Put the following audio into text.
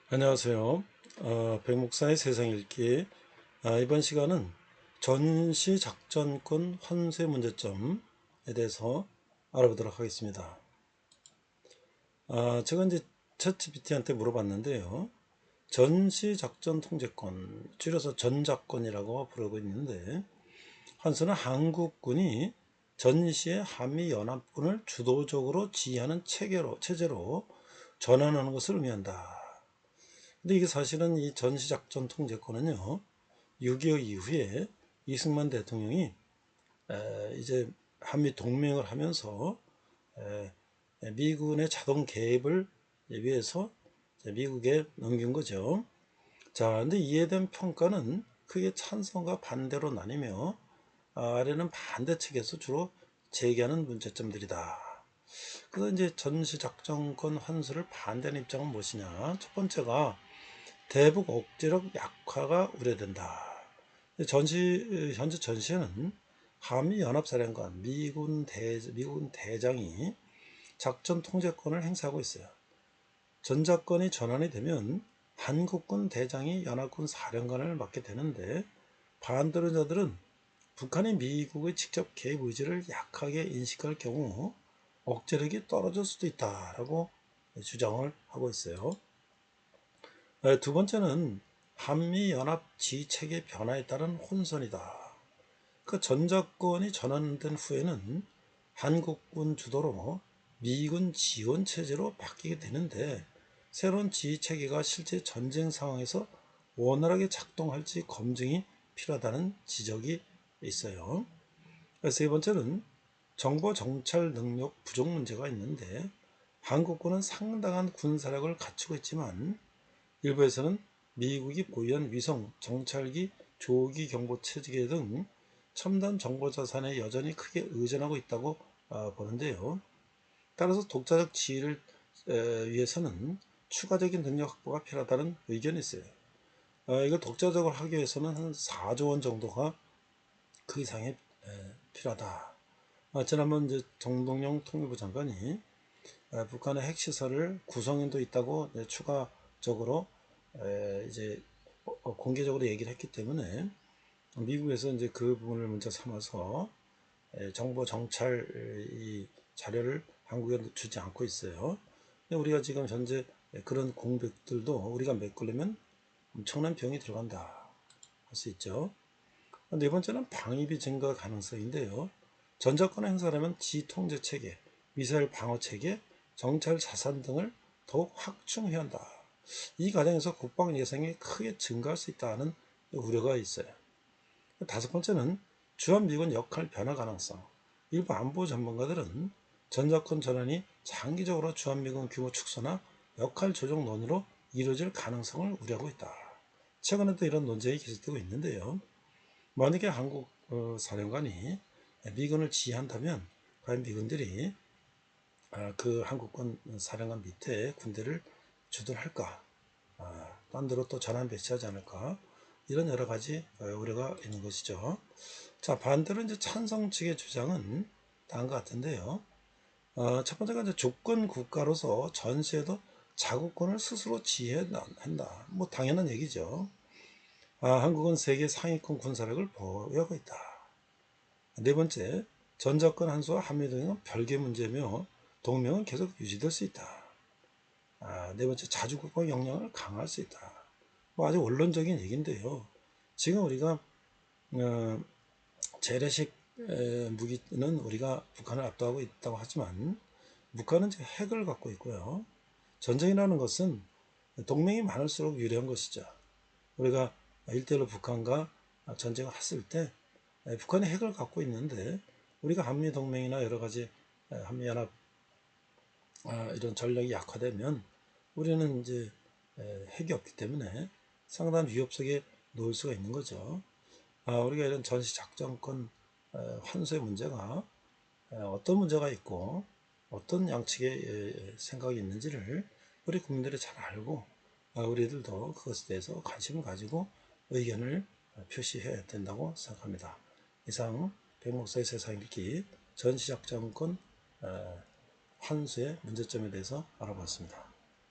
안녕하세요. 백목사의 세상 읽기. 이번 시간은 전시작전권 환수의 문제점에 대해서 알아보도록 하겠습니다. 제가 이제 챗GPT한테 물어봤는데요. 전시작전 통제권, 줄여서 전작권이라고 부르고 있는데, 환수는 한국군이 전시의 한미연합군을 주도적으로 지휘하는 체제로 전환하는 것을 의미한다. 근데 이게 사실은 이 전시작전 통제권은요, 6.25 이후에 이승만 대통령이 이제 한미 동맹을 하면서 미군의 자동 개입을 위해서 미국에 넘긴 거죠. 자, 근데 이에 대한 평가는 크게 찬성과 반대로 나뉘며 아래는 반대 측에서 주로 제기하는 문제점들이다. 그래서 이제 전시작전권 환수를 반대하는 입장은 무엇이냐? 첫 번째가 대북 억제력 약화가 우려된다. 현재 전시에는 한미연합사령관 미군 대장이 작전 통제권을 행사하고 있어요. 전작권이 전환이 되면 한국군 대장이 연합군 사령관을 맡게 되는데, 반대론자들은 북한이 미국의 직접 개입 의지를 약하게 인식할 경우 억제력이 떨어질 수도 있다라고 주장을 하고 있어요. 두 번째는 한미연합 지휘체계 변화에 따른 혼선이다. 그 전작권이 전환된 후에는 한국군 주도로 미군 지원 체제로 바뀌게 되는데, 새로운 지휘체계가 실제 전쟁 상황에서 원활하게 작동할지 검증이 필요하다는 지적이 있어요. 세 번째는 정보 정찰 능력 부족 문제가 있는데, 한국군은 상당한 군사력을 갖추고 있지만 일부에서는 미국이 보유한 위성, 정찰기, 조기 경보 체계 등 첨단 정보 자산에 여전히 크게 의존하고 있다고 보는데요. 따라서 독자적 지위를 위해서는 추가적인 능력 확보가 필요하다는 의견이 있어요. 이걸 독자적으로 하기 위해서는 한 4조 원 정도가 그 이상이 필요하다. 지난번 이제 정동영 통일부 장관이 북한의 핵시설을 구성인도 있다고 추가적으로 이제 공개적으로 얘기를 했기 때문에 미국에서 이제 그 부분을 문제 삼아서 정보 정찰 이 자료를 한국에 주지 않고 있어요. 우리가 지금 현재 그런 공백들도 우리가 메꾸려면 엄청난 비용이 들어간다 할 수 있죠. 네 번째는 방위비 증가 가능성인데요. 전작권 행사라면 지통제 체계, 미사일 방어 체계, 정찰 자산 등을 더욱 확충해야 한다. 이 과정에서 국방 예산이 크게 증가할 수 있다는 우려가 있어요. 다섯 번째는 주한미군 역할 변화 가능성. 일부 안보 전문가들은 전작권 전환이 장기적으로 주한미군 규모 축소나 역할 조정 논의로 이루어질 가능성을 우려하고 있다. 최근에도 이런 논쟁이 계속되고 있는데요. 만약에 한국 사령관이 미군을 지휘한다면 과연 미군들이 그 한국군 사령관 밑에 군대를 주둔 할까? 딴 데로 또 전환 배치하지 않을까? 이런 여러 가지 우려가 있는 것이죠. 자, 반대로 이제 찬성 측의 주장은 다른 것 같은데요. 첫 번째가 이제 주권 국가로서 전시에도 자국권을 스스로 지휘해야 한다. 뭐 당연한 얘기죠. 한국은 세계 상위권 군사력을 보유하고 있다. 네 번째, 전작권 한수와 한미동맹은 별개 문제며 동맹은 계속 유지될 수 있다. 네 번째, 자주국방 역량을 강화할 수 있다. 뭐 아주 원론적인 얘기인데요. 지금 우리가 재래식 무기는 우리가 북한을 압도하고 있다고 하지만 북한은 이제 핵을 갖고 있고요. 전쟁이라는 것은 동맹이 많을수록 유리한 것이죠. 우리가 1대1로 북한과 전쟁을 했을 때 북한이 핵을 갖고 있는데 우리가 한미동맹이나 여러 가지 한미연합 이런 전력이 약화되면 우리는 이제 핵이 없기 때문에 상당한 위협 속에 놓을 수가 있는 거죠. 우리가 이런 전시작전권 환수의 문제가 어떤 문제가 있고 어떤 양측의 생각이 있는지를 우리 국민들이 잘 알고 우리들도 그것에 대해서 관심을 가지고 의견을 표시해야 된다고 생각합니다. 이상 백목사의 세상 읽기 전시작전권 환수의 문제점에 대해서 알아봤습니다.